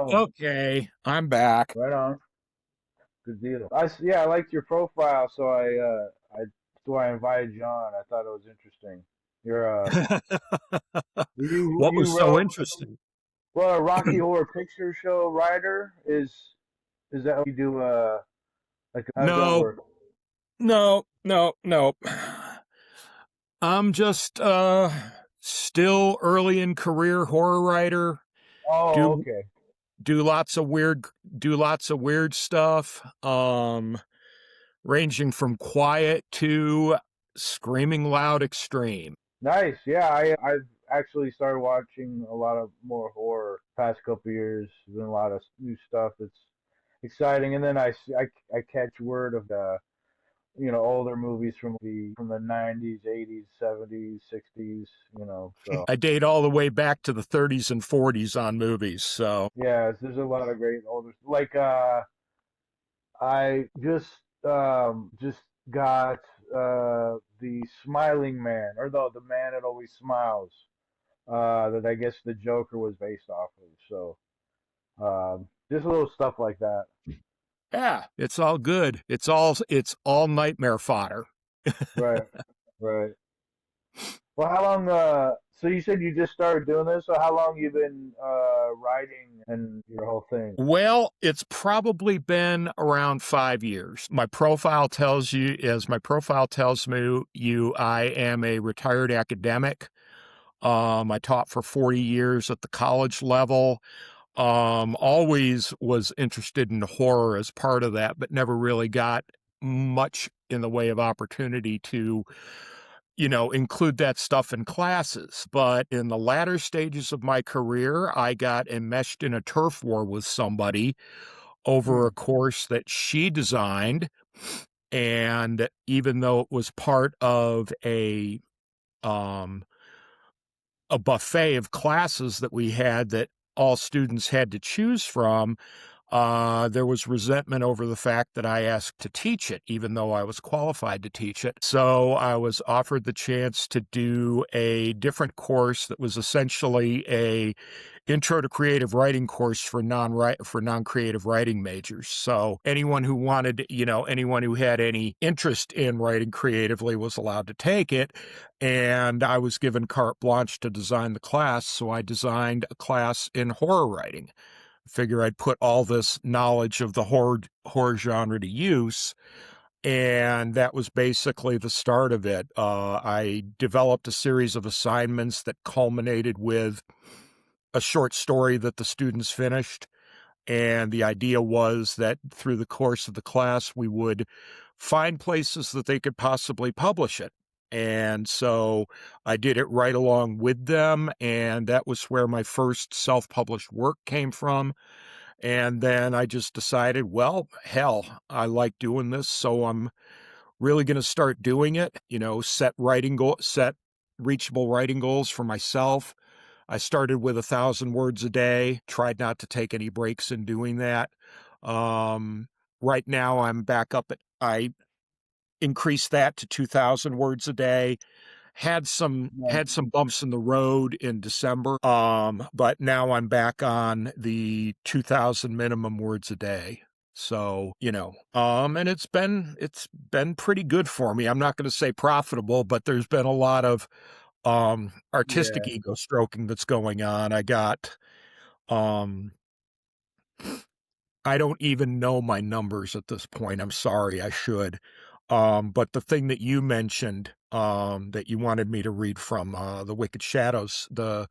problem. Okay, I'm back. Right on. Good deal. Yeah, I liked your profile, so that's why I invited you on. I thought it was interesting. You're What was you so wrote interesting? a Rocky Horror Picture Show writer is that what you do? Like how does that No, work? no. I'm just still early in career horror writer. Oh, Do okay. do lots of weird stuff. Ranging from quiet to screaming loud extreme. Nice. Yeah, I've actually started watching a lot of more horror past couple years. There's been a lot of new stuff that's exciting, and then I catch word of the older movies from the 90s, 80s, 70s, 60s, so I date all the way back to the 30s and 40s on movies. So yeah, there's a lot of great older like I just got the Smiling Man, or the Man That Always Smiles, that I guess the Joker was based off of. So just little stuff like that. yeah, it's all good. It's all nightmare fodder. Right, right. Well, how long? So you said you just started doing this. So how long you been writing and your whole thing? Well, it's probably been around 5 years. My profile tells me, I am a retired academic. I taught for 40 years at the college level. Always was interested in horror as part of that, but never really got much in the way of opportunity to, include that stuff in classes. But in the latter stages of my career, I got enmeshed in a turf war with somebody over a Hmm. course that she designed. And even though it was part of um, a buffet of classes that we had that all students had to choose from, there was resentment over the fact that I asked to teach it, even though I was qualified to teach it. So I was offered the chance to do a different course that was essentially a intro to creative writing course for non-creative writing majors. So anyone who had any interest in writing creatively was allowed to take it. And I was given carte blanche to design the class. So I designed a class in horror writing. Figure I'd put all this knowledge of the horror genre to use. And that was basically the start of it. I developed a series of assignments that culminated with a short story that the students finished. And the idea was that through the course of the class, we would find places that they could possibly publish it. And so I did it right along with them. And that was where my first self published work came from. And then I just decided, well, hell, I like doing this. So I'm really going to start doing it, set reachable writing goals for myself. I started with 1,000 words a day, tried not to take any breaks in doing that. Um, right now I'm back I increased that to 2,000 words a day. Had Nice. some bumps in the road in December. But now I'm back on the 2,000 minimum words a day. So, and it's been pretty good for me. I'm not going to say profitable, but there's been a lot of artistic Yeah. ego stroking that's going on. Um I don't even know my numbers at this point. I'm sorry, I should. But the thing that you mentioned, that you wanted me to read from, the Wicked Shadows, the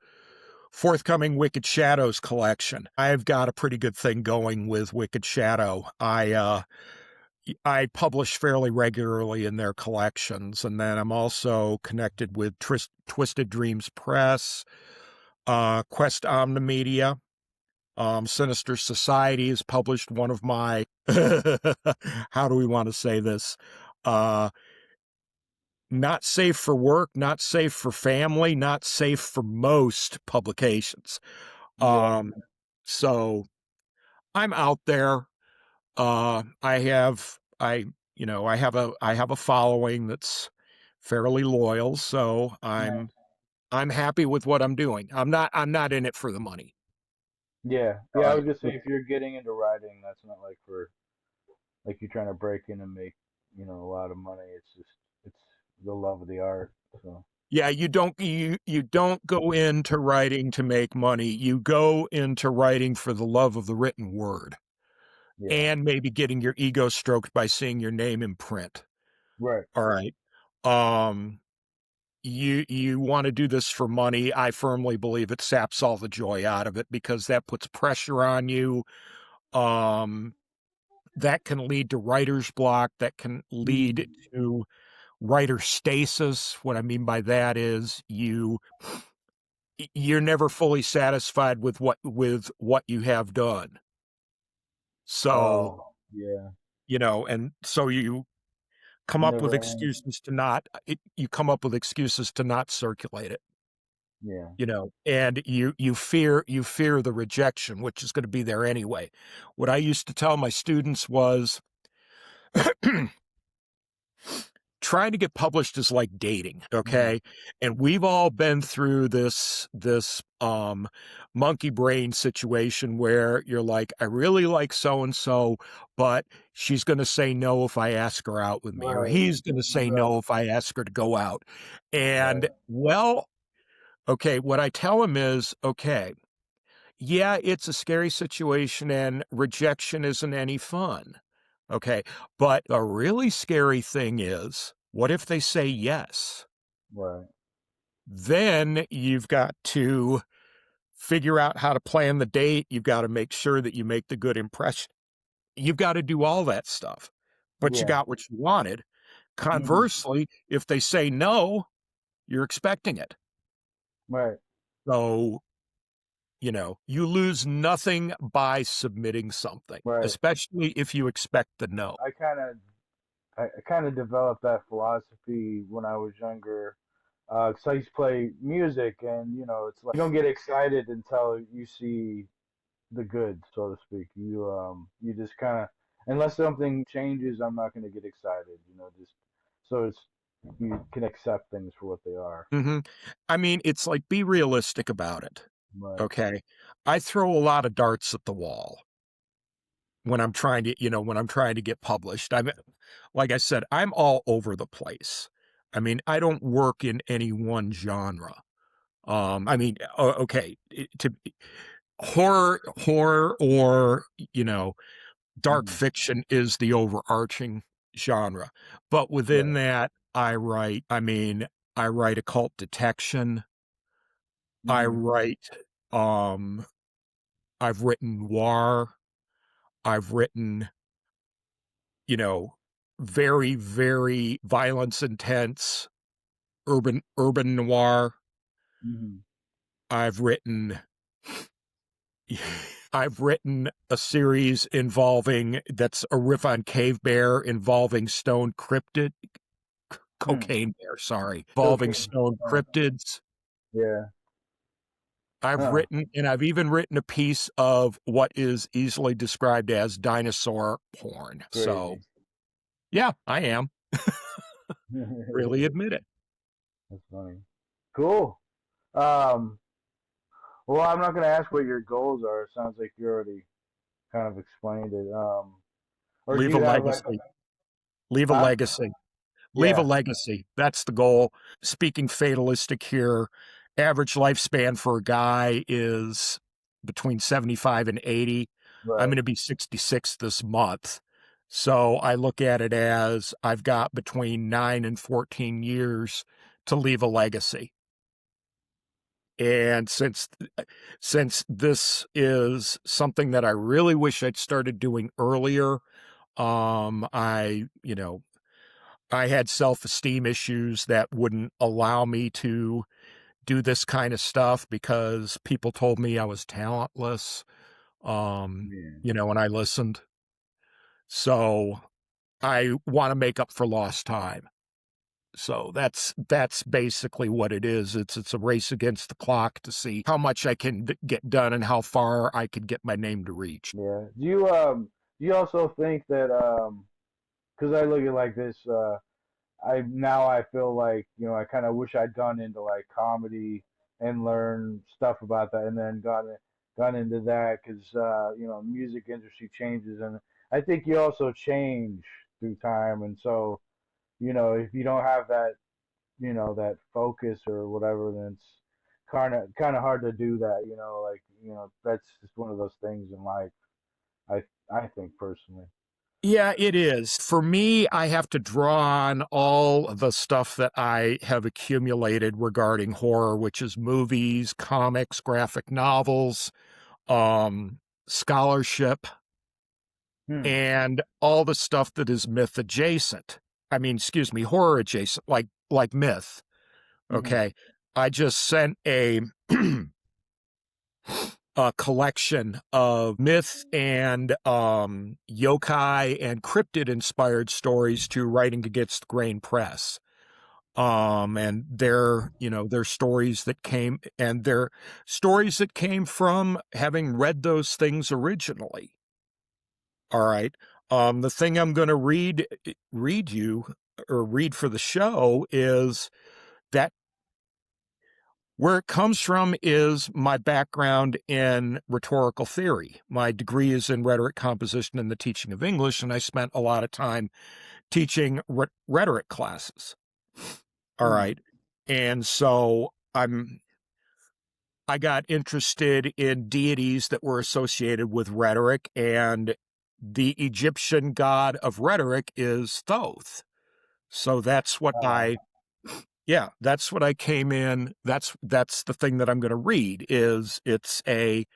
forthcoming Wicked Shadows collection. I've got a pretty good thing going with Wicked Shadow. I publish fairly regularly in their collections, and then I'm also connected with Twisted Dreams Press, Quest Omnimedia. Sinister Society has published one of my, how do we want to say this? Uh, Not safe for work, not safe for family, not safe for most publications. Yeah. Um, so I'm out there. I have a following that's fairly loyal. So Nice. I'm happy with what I'm doing. I'm not in it for the money. Yeah, All yeah. I was right. just saying, if you're getting into writing, that's not like for like you're trying to break in and make a lot of money. It's the love of the art. So Yeah, you don't go into writing to make money. You go into writing for the love of the written word yeah, and maybe getting your ego stroked by seeing your name in print. right. All right. Um you want to do this for money. I firmly believe it saps all the joy out of it because that puts pressure on you. Um that can lead to writer's block, that can lead Mm. to writer stasis. What I mean by that is you're never fully satisfied with what you have done. So, Oh, yeah. and so you come up with Never ends. excuses to not you come up with excuses to not circulate it, Yeah. and you fear the rejection, which is going to be there anyway. What I used to tell my students was trying to get published is like dating, Mm. okay? And we've all been through this monkey brain situation where you're like, I really like so and so, but she's going to say no if I ask her out with me, or Right. he's going to say Right. no if I ask her to go out. Right. And well, okay, what I tell him is, okay, yeah, it's a scary situation and rejection isn't any fun. Okay. But a really scary thing is, what if they say yes? Right. Then you've got to figure out how to plan the date. You've got to make sure that you make the good impression. You've got to do all that stuff. But you Yeah. got what you wanted. Hmm. Conversely, if they say no, you're expecting it. Right. So, you lose nothing by submitting something, Right. especially if you expect the no. I kind of I kind of developed that philosophy when I was younger. 'Cause I used to play music, and it's like you don't get excited until you see the good, so to speak. You just kind of, unless something changes, I'm not going to get excited. Just so you can accept things for what they are. hmm I mean, it's like be realistic about it. Right. Okay. I throw a lot of darts at the wall when I'm trying to get published. Like I said, I'm all over the place. I mean, I don't work in any one genre. I mean, okay, to horror, or dark Mm-hmm. fiction is the overarching genre. But within Right. that, I write occult detection. I Mm-hmm. write, um, I've written noir. I've written, you know, very, very violence intense urban noir. Mm-hmm. I've written I've written a series involving that's a riff on Cave Bear involving stone cryptid Hmm. cocaine bear, sorry, involving Okay. stone cryptids. Yeah. I've Huh. written, and I've even written a piece of what is easily described as dinosaur porn. So, Crazy. yeah, I am. Really That's admit it. funny. Cool. Um. Well, I'm not going to ask what your goals are. It sounds like you already kind of explained it. Or do Leave a you have like, legacy. Leave a huh? legacy. Leave a Yeah. legacy. That's the goal. Speaking fatalistic here, average lifespan for a guy is between 75 and 80. I'm Right. going to be 66 this month. So I look at it as I've got between 9 and 14 years to leave a legacy. And since this is something that I really wish I'd started doing earlier, I had self-esteem issues that wouldn't allow me to do this kind of stuff because people told me I was talentless, Yeah. and I listened. So I want to make up for lost time. So that's basically what it is. It's a race against the clock to see how much I can get done and how far I could get my name to reach. Yeah. Do you also think that because I look at it like this, I feel like I kind of wish I'd gone into like comedy and learned stuff about that, and then gone got into that because music industry changes, and I think you also change through time, and so if you don't have that focus or whatever, then it's kind of hard to do that. Like that's just one of those things in life. I think personally. Yeah, it is. For me, I have to draw on all the stuff that I have accumulated regarding horror, which is movies, comics, graphic novels, scholarship, Hmm. and all the stuff that is myth adjacent. I mean, excuse me, horror adjacent, like myth. Hmm. Okay. I just sent a collection of myth and yokai and cryptid inspired stories to Writing Against the Grain Press. And they're stories that came from having read those things originally. All right. The thing I'm going to read you or read for the show is that where it comes from is my background in rhetorical theory. My degree is in rhetoric composition and the teaching of English, and I spent a lot of time teaching rhetoric classes. All Hmm. right. And so I got interested in deities that were associated with rhetoric, and the Egyptian god of rhetoric is Thoth. So Uh, that's what I came in. That's the thing that I'm going to read is it's a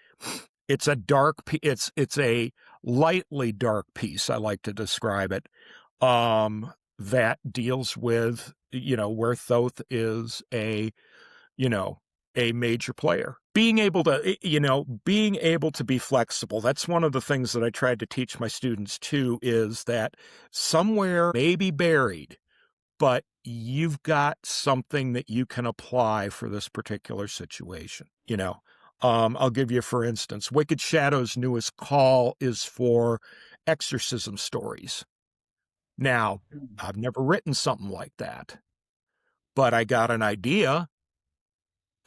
it's a lightly dark piece. I like to describe it. That deals with, where Thoth is you know, a major player. Being able to be flexible. That's one of the things that I tried to teach my students too, is that somewhere maybe buried, but you've got something that you can apply for this particular situation. I'll give you, for instance, Wicked Shadow's newest call is for exorcism stories. Now, I've never written something like that, but I got an idea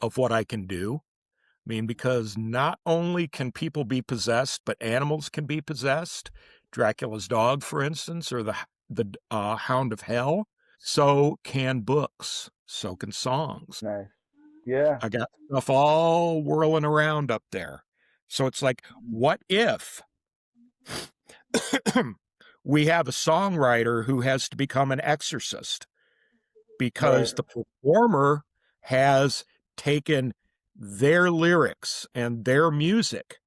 of what I can do. I mean, because not only can people be possessed, but animals can be possessed. Dracula's dog, for instance, or the Hound of Hell. So can books. So can songs. nice. Yeah. I got stuff all whirling around up there. So it's like, what if we have a songwriter who has to become an exorcist Right. because the performer has taken their lyrics and their music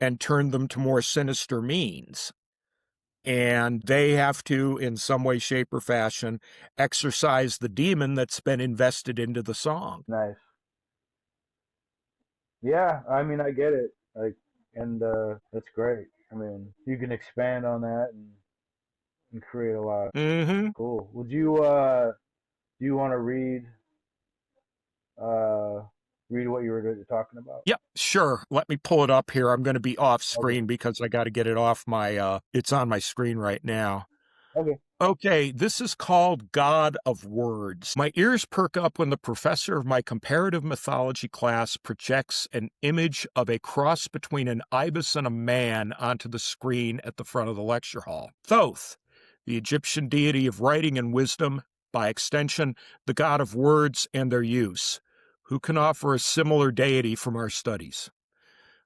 and turned them to more sinister means. And they have to, in some way, shape, or fashion, exorcise the demon that's been invested into the song. Nice. Yeah. I mean, I get it. Like, and that's great. I mean, you can expand on that and create a lot. Mm-hmm. Cool. Would you do you want to uh read what you were talking about? Yep, sure. Let me pull it up here. I'm going to be off Okay. screen because I got to get it off it's on my screen right now. Okay. Okay, this is called God of Words. My ears perk up when the professor of my comparative mythology class projects an image of a cross between an ibis and a man onto the screen at the front of the lecture hall. Thoth, the Egyptian deity of writing and wisdom, by extension, the god of words and their use. Who can offer a similar deity from our studies?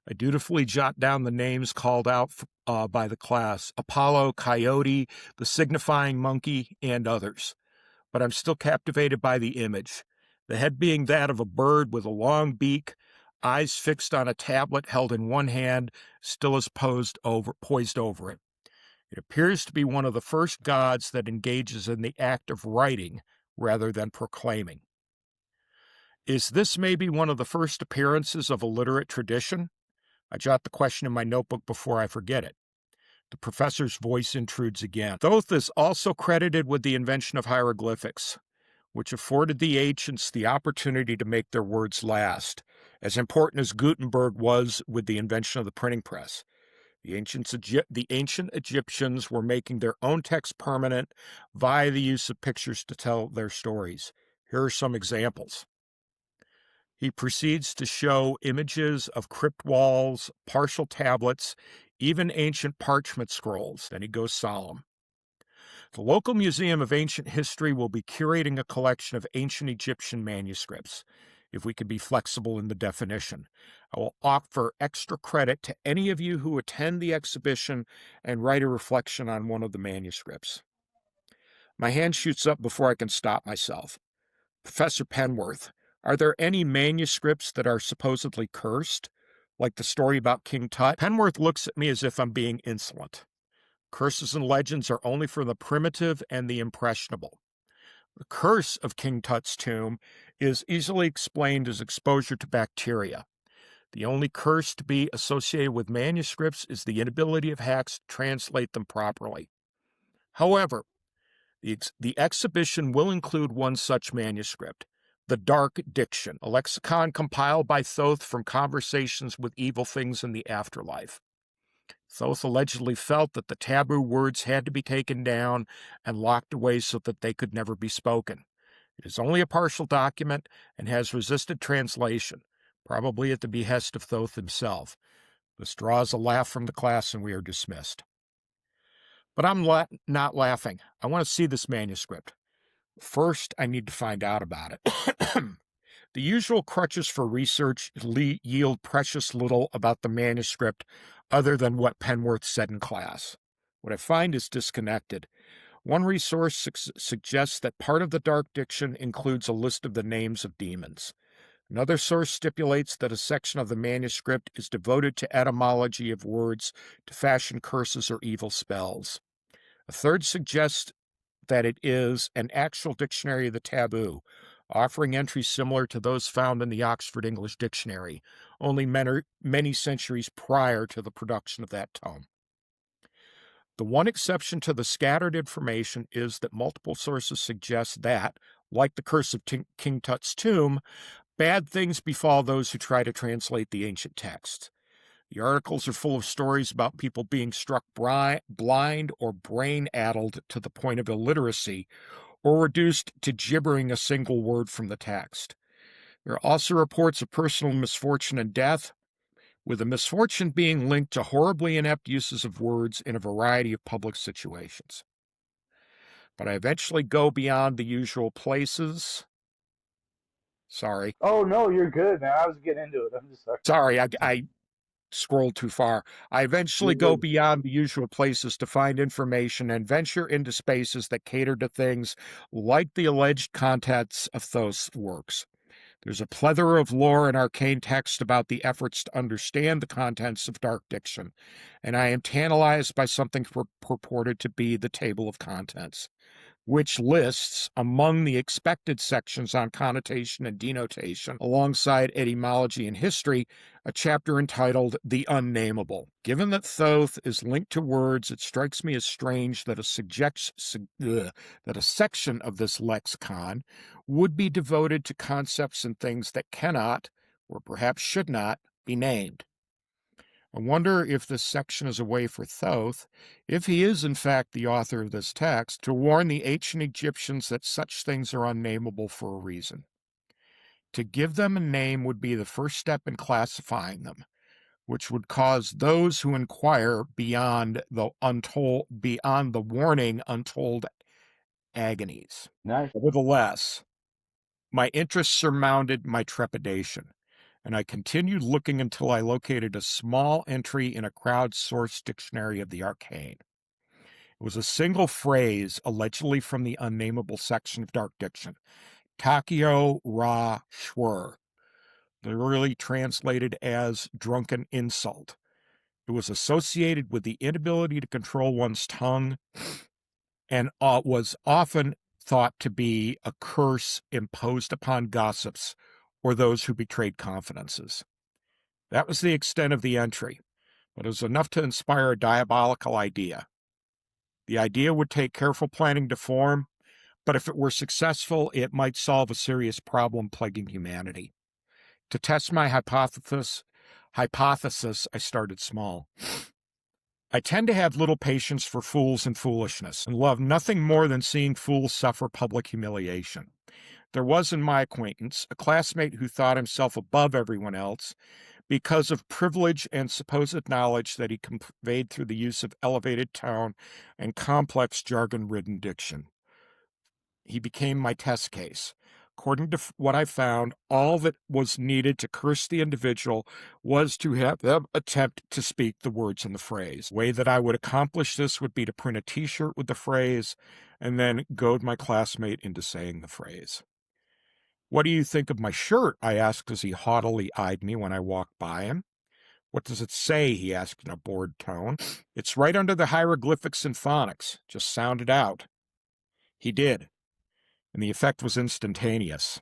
I dutifully jot down the names called out by the class: Apollo, Coyote, the signifying monkey, and others. But I'm still captivated by the image. The head being that of a bird with a long beak, eyes fixed on a tablet held in one hand, still as poised over it. It appears to be one of the first gods that engages in the act of writing rather than proclaiming. Is this maybe one of the first appearances of a literate tradition? I jot the question in my notebook before I forget it. The professor's voice intrudes again. Thoth is also credited with the invention of hieroglyphics, which afforded the ancients the opportunity to make their words last, as important as Gutenberg was with the invention of the printing press. The ancient Egyptians were making their own text permanent via the use of pictures to tell their stories. Here are some examples. He proceeds to show images of crypt walls, partial tablets, even ancient parchment scrolls. Then he goes solemn. The local Museum of Ancient History will be curating a collection of ancient Egyptian manuscripts, if we can be flexible in the definition. I will offer extra credit to any of you who attend the exhibition and write a reflection on one of the manuscripts. My hand shoots up before I can stop myself. Professor Penworth, are there any manuscripts that are supposedly cursed, like the story about King Tut? Penworth looks at me as if I'm being insolent. Curses and legends are only for the primitive and the impressionable. The curse of King Tut's tomb is easily explained as exposure to bacteria. The only curse to be associated with manuscripts is the inability of hacks to translate them properly. However, the exhibition will include one such manuscript, the Dark Diction, a lexicon compiled by Thoth from conversations with evil things in the afterlife. Thoth allegedly felt that the taboo words had to be taken down and locked away so that they could never be spoken. It is only a partial document and has resisted translation, probably at the behest of Thoth himself. This draws a laugh from the class and we are dismissed. But I'm not laughing. I want to see this manuscript. First, I need to find out about it. The usual crutches for research yield precious little about the manuscript other than what Penworth said in class. What I find is disconnected. One resource suggests that part of the Dark Diction includes a list of the names of demons. Another source stipulates that a section of the manuscript is devoted to etymology of words to fashion curses or evil spells. A third suggests that it is an actual dictionary of the taboo, offering entries similar to those found in the Oxford English Dictionary, only many centuries prior to the production of that tome. The one exception to the scattered information is that multiple sources suggest that, like the curse of King Tut's tomb, bad things befall those who try to translate the ancient text. The articles are full of stories about people being struck blind or brain-addled to the point of illiteracy, or reduced to gibbering a single word from the text. There are also reports of personal misfortune and death, with the misfortune being linked to horribly inept uses of words in a variety of public situations. But I eventually go beyond the usual places. Sorry. Oh no, you're good, man. I was getting into it. I'm just sorry. Sorry, I scrolled too far. I eventually You're go good. beyond the usual places to find information and venture into spaces that cater to things like the alleged contents of those works. There's a plethora of lore and arcane text about the efforts to understand the contents of Dark Diction, and I am tantalized by something purported to be the table of contents, which lists among the expected sections on connotation and denotation, alongside etymology and history, a chapter entitled The Unnameable. Given that Thoth is linked to words, it strikes me as strange that a section of this lexicon would be devoted to concepts and things that cannot, or perhaps should not, be named. I wonder if this section is a way for Thoth, if he is in fact the author of this text, to warn the ancient Egyptians that such things are unnameable for a reason. To give them a name would be the first step in classifying them, which would cause those who inquire beyond the warning untold agonies. Nice. Nevertheless, my interest surmounted my trepidation, and I continued looking until I located a small entry in a crowdsourced dictionary of the arcane. It was a single phrase, allegedly from the unnameable section of Dark Diction, Takio Ra Shwur, literally translated as drunken insult. It was associated with the inability to control one's tongue and was often thought to be a curse imposed upon gossips or those who betrayed confidences. That was the extent of the entry, but it was enough to inspire a diabolical idea. The idea would take careful planning to form, but if it were successful, it might solve a serious problem plaguing humanity. To test my hypothesis, I started small. I tend to have little patience for fools and foolishness, and love nothing more than seeing fools suffer public humiliation. There was in my acquaintance a classmate who thought himself above everyone else because of privilege and supposed knowledge that he conveyed through the use of elevated tone and complex jargon-ridden diction. He became my test case. According to what I found, all that was needed to curse the individual was to have them attempt to speak the words in the phrase. The way that I would accomplish this would be to print a t-shirt with the phrase and then goad my classmate into saying the phrase. "What do you think of my shirt?" I asked as he haughtily eyed me when I walked by him. "What does it say?" he asked in a bored tone. "It's right under the hieroglyphics and phonics. Just sound it out." He did, and the effect was instantaneous.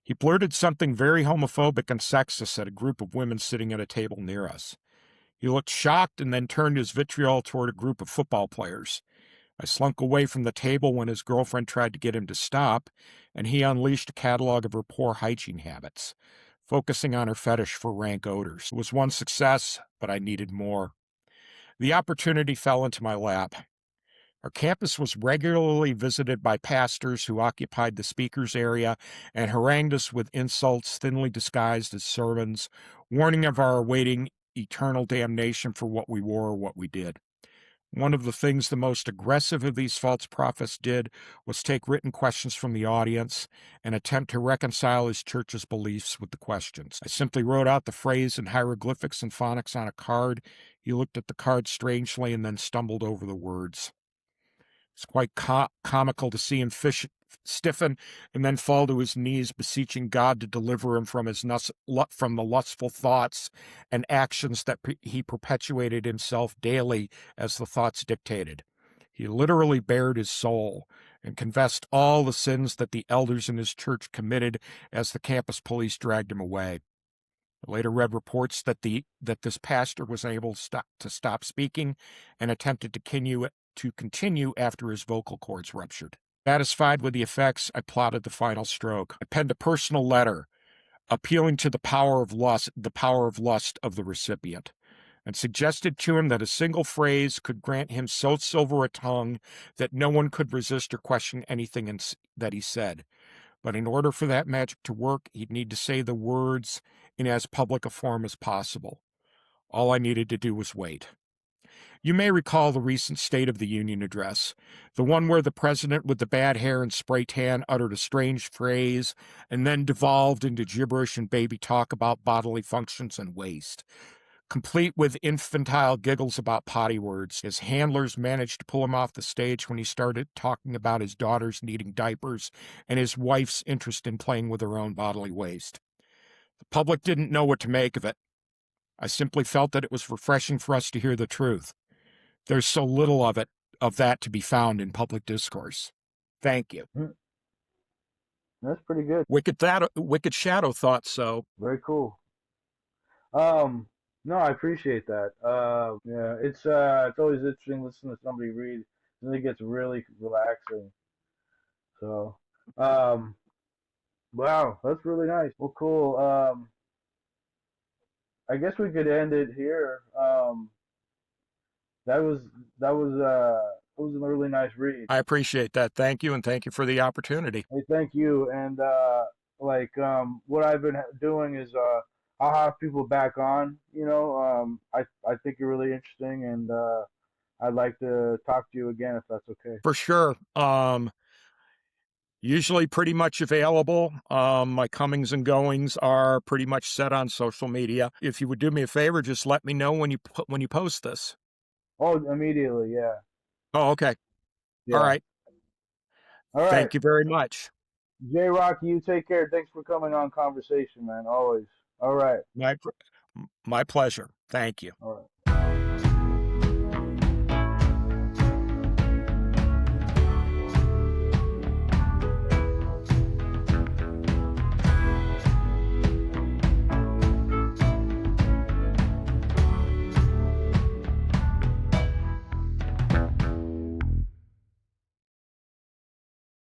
He blurted something very homophobic and sexist at a group of women sitting at a table near us. He looked shocked and then turned his vitriol toward a group of football players. I slunk away from the table when his girlfriend tried to get him to stop, and he unleashed a catalog of her poor hygiene habits, focusing on her fetish for rank odors. It was one success, but I needed more. The opportunity fell into my lap. Our campus was regularly visited by pastors who occupied the speaker's area and harangued us with insults thinly disguised as sermons, warning of our awaiting eternal damnation for what we wore or what we did. One of the things the most aggressive of these false prophets did was take written questions from the audience and attempt to reconcile his church's beliefs with the questions. I simply wrote out the phrase in hieroglyphics and phonics on a card. He looked at the card strangely and then stumbled over the words. It's quite comical to see him stiffen and then fall to his knees, beseeching God to deliver him from from the lustful thoughts and actions that he perpetuated himself daily as the thoughts dictated. He literally bared his soul and confessed all the sins that the elders in his church committed as the campus police dragged him away. I later read reports that this pastor was able to stop speaking and attempted to continue after his vocal cords ruptured. Satisfied with the effects, I plotted the final stroke. I penned a personal letter appealing to the power of lust of the recipient, and suggested to him that a single phrase could grant him so silver a tongue that no one could resist or question anything that he said. But in order for that magic to work, he'd need to say the words in as public a form as possible. All I needed to do was wait. You may recall the recent State of the Union address, the one where the president with the bad hair and spray tan uttered a strange phrase and then devolved into gibberish and baby talk about bodily functions and waste. Complete with infantile giggles about potty words, his handlers managed to pull him off the stage when he started talking about his daughters needing diapers and his wife's interest in playing with her own bodily waste. The public didn't know what to make of it. I simply felt that it was refreshing for us to hear the truth. There's so little of that to be found in public discourse. Thank you. That's pretty good. Wicked Shadow thought so. Very cool. Um, no, I appreciate that. Yeah, it's always interesting listening to somebody read. And it gets really relaxing. So, um, wow, that's really nice. Well, cool. I guess we could end it here. That was it was a really nice read. I appreciate that. Thank you, and thank you for the opportunity. Hey, thank you. And what I've been doing is I'll have people back on. I think you're really interesting, and I'd like to talk to you again if that's okay. For sure. Usually pretty much available. My comings and goings are pretty much set on social media. If you would do me a favor, just let me know when you post this. Oh, immediately, yeah, Oh, okay. All yeah. right. All right, Thank you very much. J.Rocky, you take care. Thanks for coming on Conversation, man. Always. All right. My pleasure. Thank you. All right.